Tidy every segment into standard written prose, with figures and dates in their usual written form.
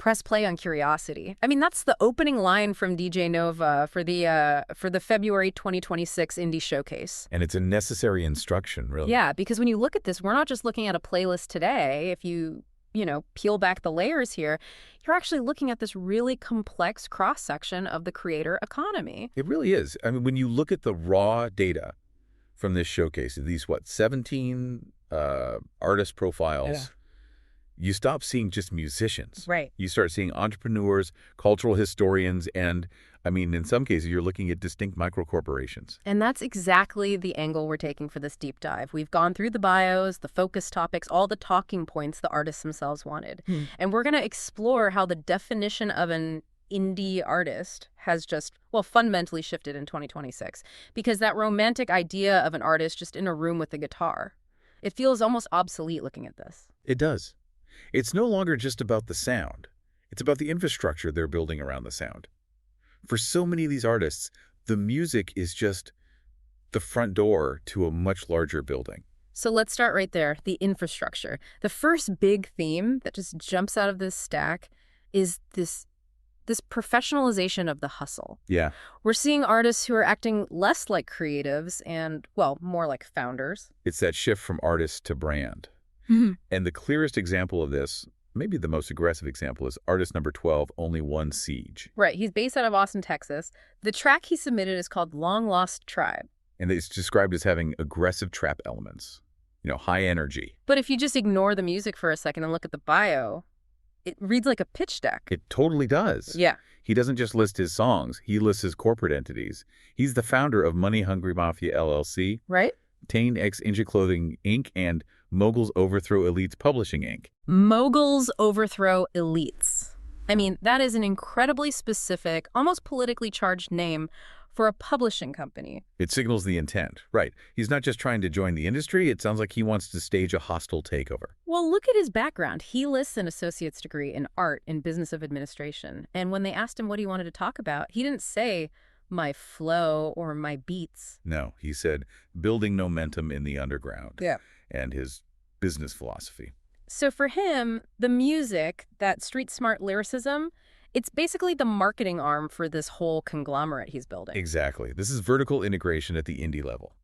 Press play on curiosity. I mean, that's the opening line from DJ Nova for the February 2026 Indie Showcase. And it's a necessary instruction, really. Yeah, because when you look at this, we're not just looking at a playlist today. If you peel back the layers here, you're actually looking at this really complex cross-section of the creator economy. It really is. I mean, when you look at the raw data from this showcase, these, 17 artist profiles, Yeah. You stop seeing just musicians. Right. You start seeing entrepreneurs, cultural historians, and, I mean, in some cases, you're looking at distinct microcorporations. And that's exactly the angle we're taking for this deep dive. We've gone through the bios, the focus topics, all the talking points the artists themselves wanted. And we're going to explore how the definition of an indie artist has just, fundamentally shifted in 2026. Because that romantic idea of an artist just in a room with a guitar, it feels almost obsolete looking at this. It does. It's no longer just about the sound. It's about the infrastructure they're building around the sound. For so many of these artists, the music is just the front door to a much larger building. So let's start right there, the infrastructure. The first big theme that just jumps out of this stack is this professionalization of the hustle. Yeah. We're seeing artists who are acting less like creatives and, more like founders. It's that shift from artist to brand. And the clearest example of this, maybe the most aggressive example, is artist number 12, Only One Siege. Right. He's based out of Austin, Texas. The track he submitted is called Long Lost Tribe. And it's described as having aggressive trap elements, high energy. But if you just ignore the music for a second and look at the bio, it reads like a pitch deck. It totally does. Yeah. He doesn't just list his songs. He lists his corporate entities. He's the founder of Money Hungry Mafia, LLC. Right. Tane X Inja Clothing, Inc., and Moguls Overthrow Elites Publishing, Inc. Moguls Overthrow Elites. I mean, that is an incredibly specific, almost politically charged name for a publishing company. It signals the intent, right. He's not just trying to join the industry. It sounds like he wants to stage a hostile takeover. Well, look at his background. He lists an associate's degree in art and business of administration. And when they asked him what he wanted to talk about, he didn't say my flow or my beats. No, he said building momentum in the underground. Yeah. And his business philosophy. So for him, the music, that street smart lyricism, it's basically the marketing arm for this whole conglomerate he's building. Exactly. This is vertical integration at the indie level.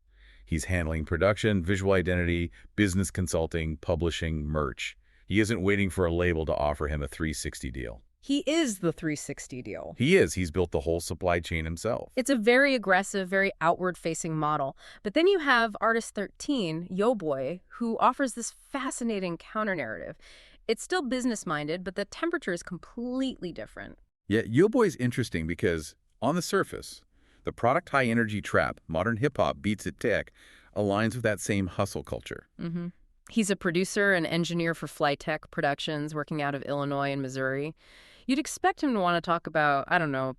He's handling production, visual identity, business consulting, publishing, merch. He isn't waiting for a label to offer him a 360 deal. He is the 360 deal. He is. He's built the whole supply chain himself. It's a very aggressive, very outward-facing model. But then you have artist 13, Yoboi, who offers this fascinating counter-narrative. It's still business-minded, but the temperature is completely different. Yeah, Yoboi's interesting because, on the surface, the product high-energy trap, modern hip-hop beats it tech, aligns with that same hustle culture. He's a producer and engineer for Flytech Productions, working out of Illinois and Missouri. You'd expect him to want to talk about,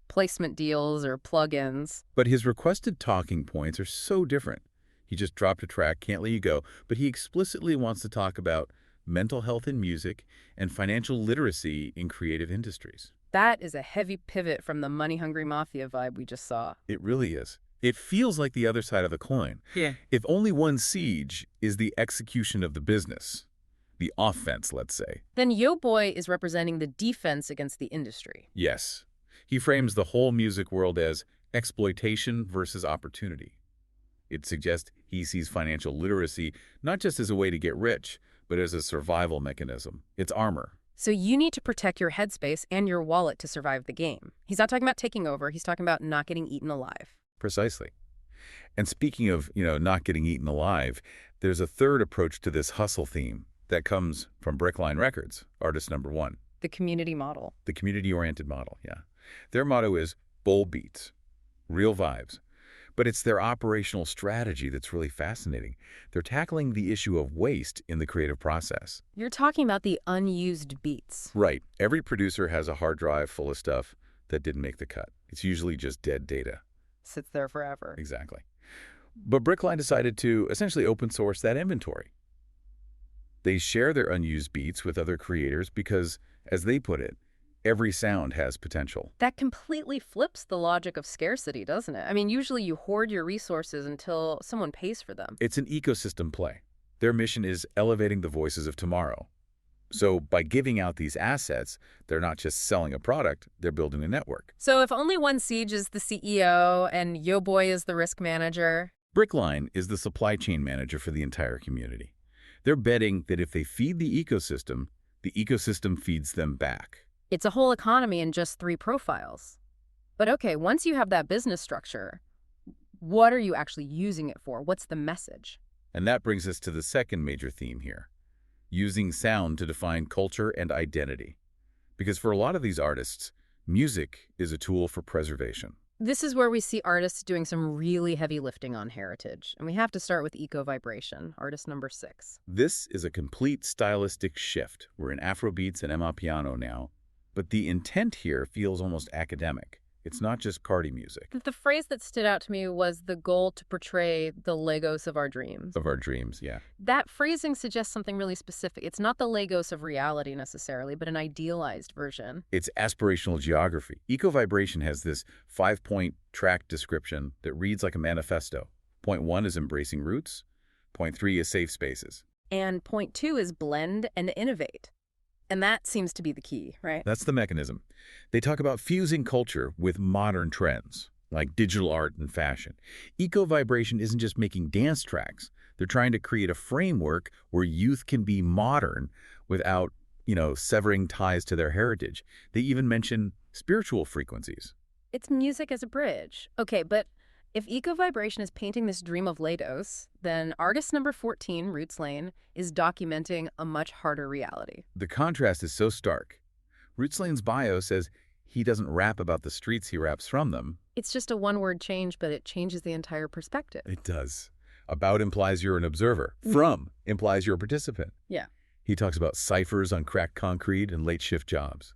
placement deals or plugins. But his requested talking points are so different. He just dropped a track, Can't Let You Go, but he explicitly wants to talk about mental health in music and financial literacy in creative industries. That is a heavy pivot from the Money Hungry Mafia vibe we just saw. It really is. It feels like the other side of the coin. Yeah. If Only One Siege is the execution of the business, the offense, let's say, then Yoboi is representing the defense against the industry. Yes. He frames the whole music world as exploitation versus opportunity. It suggests he sees financial literacy not just as a way to get rich, but as a survival mechanism. It's armor. So you need to protect your headspace and your wallet to survive the game. He's not talking about taking over. He's talking about not getting eaten alive. Precisely. And speaking of, not getting eaten alive, there's a third approach to this hustle theme that comes from Brickline Records, artist number 1. The community model. The community-oriented model, yeah. Their motto is bold beats, real vibes. But it's their operational strategy that's really fascinating. They're tackling the issue of waste in the creative process. You're talking about the unused beats. Right. Every producer has a hard drive full of stuff that didn't make the cut. It's usually just dead data. Sits there forever. Exactly. But Brickline decided to essentially open source that inventory. They share their unused beats with other creators because, as they put it, every sound has potential. That completely flips the logic of scarcity, doesn't it? I mean, usually you hoard your resources until someone pays for them. It's an ecosystem play. Their mission is elevating the voices of tomorrow. So by giving out these assets, they're not just selling a product, they're building a network. So if only one Siege is the CEO and Yoboi is the risk manager. Brickline is the supply chain manager for the entire community. They're betting that if they feed the ecosystem feeds them back. It's a whole economy in just 3 profiles. But okay, once you have that business structure, what are you actually using it for? What's the message? And that brings us to the second major theme here, using sound to define culture and identity. Because for a lot of these artists, music is a tool for preservation. This is where we see artists doing some really heavy lifting on heritage. And we have to start with ekovibration, artist number 6. This is a complete stylistic shift. We're in Afrobeats and Amapiano now. But the intent here feels almost academic. It's not just Cardi music. The phrase that stood out to me was the goal to portray the Lagos of our dreams. Of our dreams, yeah. That phrasing suggests something really specific. It's not the Lagos of reality necessarily, but an idealized version. It's aspirational geography. Ekovibration has this 5-point track description that reads like a manifesto. Point 1 is embracing roots. Point 3 is safe spaces. And point 2 is blend and innovate. And that seems to be the key, right? That's the mechanism. They talk about fusing culture with modern trends, like digital art and fashion. Ekovibration isn't just making dance tracks. They're trying to create a framework where youth can be modern without, severing ties to their heritage. They even mention spiritual frequencies. It's music as a bridge. Okay, but if ekovibration is painting this dream of Lagos, then artist number 14, Roots Lane, is documenting a much harder reality. The contrast is so stark. Roots Lane's bio says he doesn't rap about the streets, he raps from them. It's just a one-word change, but it changes the entire perspective. It does. About implies you're an observer. From implies you're a participant. Yeah. He talks about ciphers on cracked concrete and late-shift jobs.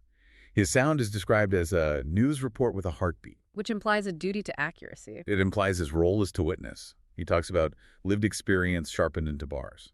His sound is described as a news report with a heartbeat. Which implies a duty to accuracy. It implies his role is to witness. He talks about lived experience sharpened into bars.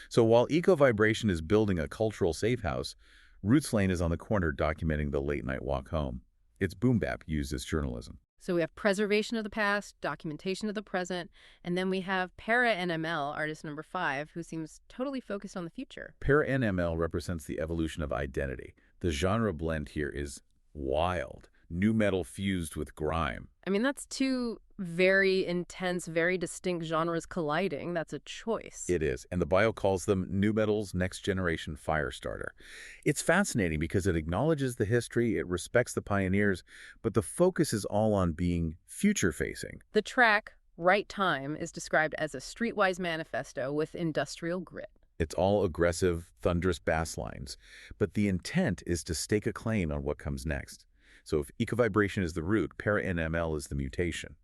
So while ekovibration is building a cultural safe house, Roots Lane is on the corner documenting the late-night walk home. It's boom bap used as journalism. So we have preservation of the past, documentation of the present, and then we have para-nml, artist number 5, who seems totally focused on the future. Para-nml represents the evolution of identity. The genre blend here is wild. Nu metal fused with grime. I mean, that's 2 very intense, very distinct genres colliding. That's a choice. It is, and the bio calls them nu metal's next generation fire starter. It's fascinating because it acknowledges the history, it respects the pioneers, but the focus is all on being future-facing. The track, Right Time, is described as a streetwise manifesto with industrial grit. It's all aggressive, thunderous bass lines, but the intent is to stake a claim on what comes next. So if ekovibration is the root, para-nml is the mutation.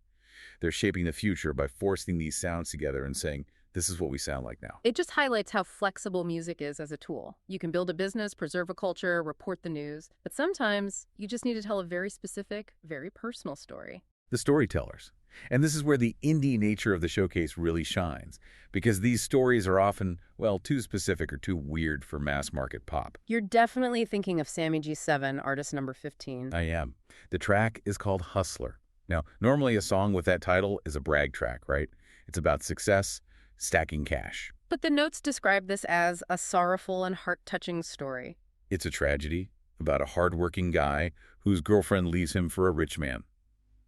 They're shaping the future by forcing these sounds together and saying, this is what we sound like now. It just highlights how flexible music is as a tool. You can build a business, preserve a culture, report the news, but sometimes you just need to tell a very specific, very personal story. The storytellers. And this is where the indie nature of the showcase really shines, because these stories are often, too specific or too weird for mass market pop. You're definitely thinking of Sammy G7, artist number 15. I am. The track is called Hustler. Now, normally a song with that title is a brag track, right? It's about success, stacking cash. But the notes describe this as a sorrowful and heart-touching story. It's a tragedy about a hardworking guy whose girlfriend leaves him for a rich man.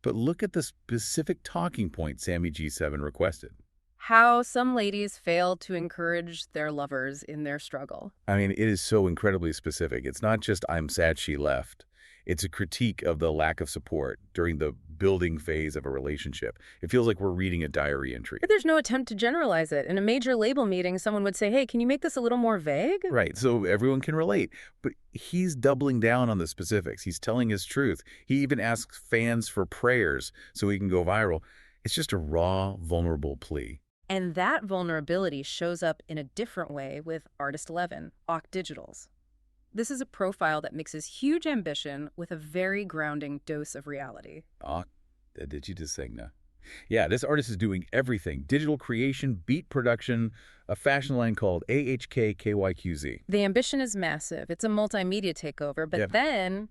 But look at the specific talking point Sammy G7 requested. How some ladies fail to encourage their lovers in their struggle. I mean, it is so incredibly specific. It's not just, I'm sad she left. It's a critique of the lack of support during the building phase of a relationship. It feels like we're reading a diary entry. But there's no attempt to generalize it. In a major label meeting, someone would say, hey, can you make this a little more vague? Right, so everyone can relate. But he's doubling down on the specifics. He's telling his truth. He even asks fans for prayers so he can go viral. It's just a raw, vulnerable plea. And that vulnerability shows up in a different way with artist 11, ahkdigitalz. This is a profile that mixes huge ambition with a very grounding dose of reality. Ahkdigitalz. Yeah, this artist is doing everything. Digital creation, beat production, a fashion line called ahkdigitalz. The ambition is massive. It's a multimedia takeover. But then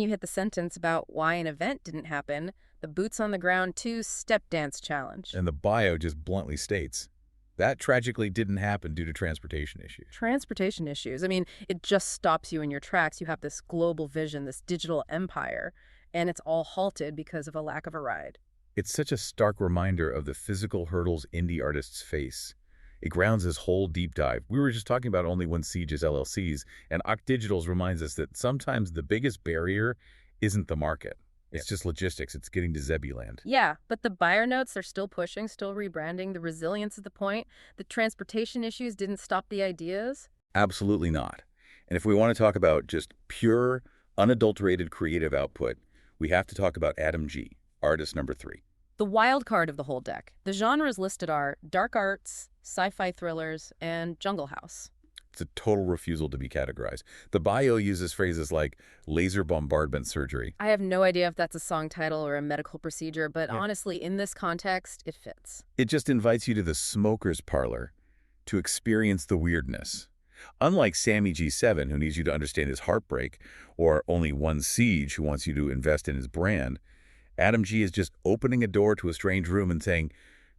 you hit the sentence about why an event didn't happen, the boots on the ground 2 step dance challenge. And the bio just bluntly states, That tragically didn't happen due to transportation issues. Transportation issues. I mean, it just stops you in your tracks. You have this global vision, this digital empire, and it's all halted because of a lack of a ride. It's such a stark reminder of the physical hurdles indie artists face. It grounds this whole deep dive. We were just talking about only one siege is LLCs, and ahkdigitalz reminds us that sometimes the biggest barrier isn't the market. It's just logistics. It's getting to Zebuland. Yeah, but the buyer notes are still pushing, still rebranding. The resilience is the point. The transportation issues didn't stop the ideas. Absolutely not. And if we want to talk about just pure, unadulterated creative output, we have to talk about Adam G., artist number 3. The wild card of the whole deck. The genres listed are dark arts, sci-fi thrillers, and jungle house. It's a total refusal to be categorized. The bio uses phrases like laser bombardment surgery. I have no idea if that's a song title or a medical procedure, but honestly, in this context, it fits. It just invites you to the smoker's parlor to experience the weirdness. Unlike Sammy G7, who needs you to understand his heartbreak, or Only One Siege, who wants you to invest in his brand, Adam G is just opening a door to a strange room and saying,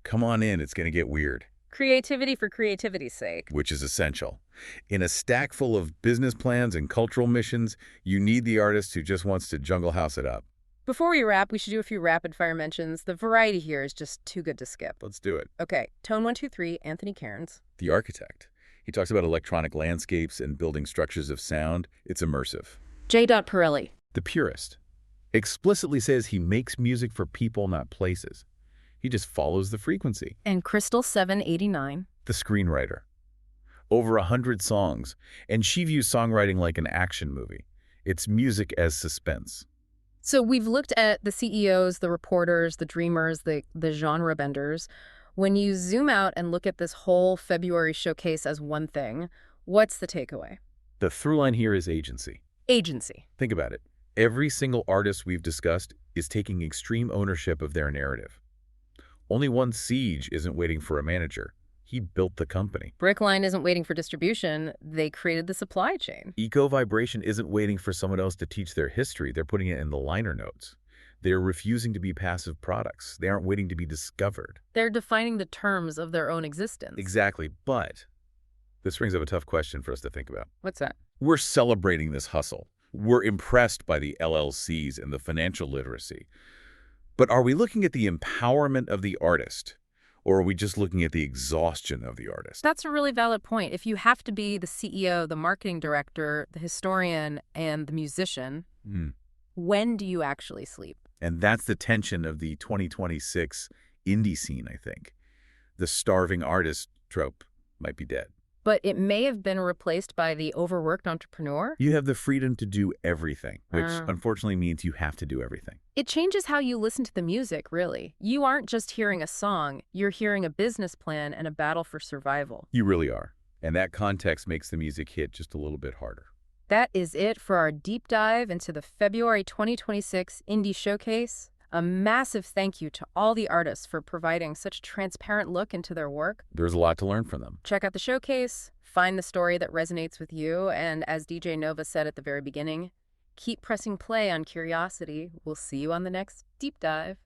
come on in, it's going to get weird. Creativity for creativity's sake. Which is essential. In a stack full of business plans and cultural missions, you need the artist who just wants to jungle house it up. Before we wrap, we should do a few rapid-fire mentions. The variety here is just too good to skip. Let's do it. Okay, Tone 123, Anthony Cairns. The architect. He talks about electronic landscapes and building structures of sound. It's immersive. J.Pirelli. The purist. Explicitly says he makes music for people, not places. He just follows the frequency. And Crystal 789. The screenwriter. Over 100 songs, and she views songwriting like an action movie. It's music as suspense. So we've looked at the CEOs, the reporters, the dreamers, the genre benders. When you zoom out and look at this whole February showcase as one thing, what's the takeaway? The through line here is agency. Agency. Think about it. Every single artist we've discussed is taking extreme ownership of their narrative. Only One Siege isn't waiting for a manager. He built the company. Brickline isn't waiting for distribution. They created the supply chain. Ekovibration isn't waiting for someone else to teach their history. They're putting it in the liner notes. They're refusing to be passive products. They aren't waiting to be discovered. They're defining the terms of their own existence. Exactly, but this brings up a tough question for us to think about. What's that? We're celebrating this hustle. We're impressed by the LLCs and the financial literacy. But are we looking at the empowerment of the artist, or are we just looking at the exhaustion of the artist? That's a really valid point. If you have to be the CEO, the marketing director, the historian, and the musician, when do you actually sleep? And that's the tension of the 2026 indie scene, I think. The starving artist trope might be dead. But it may have been replaced by the overworked entrepreneur. You have the freedom to do everything, which unfortunately means you have to do everything. It changes how you listen to the music, really. You aren't just hearing a song, you're hearing a business plan and a battle for survival. You really are. And that context makes the music hit just a little bit harder. That is it for our deep dive into the February 2026 Indie Showcase. A massive thank you to all the artists for providing such a transparent look into their work. There's a lot to learn from them. Check out the showcase, find the story that resonates with you, and as DJ Nova said at the very beginning, keep pressing play on curiosity. We'll see you on the next deep dive.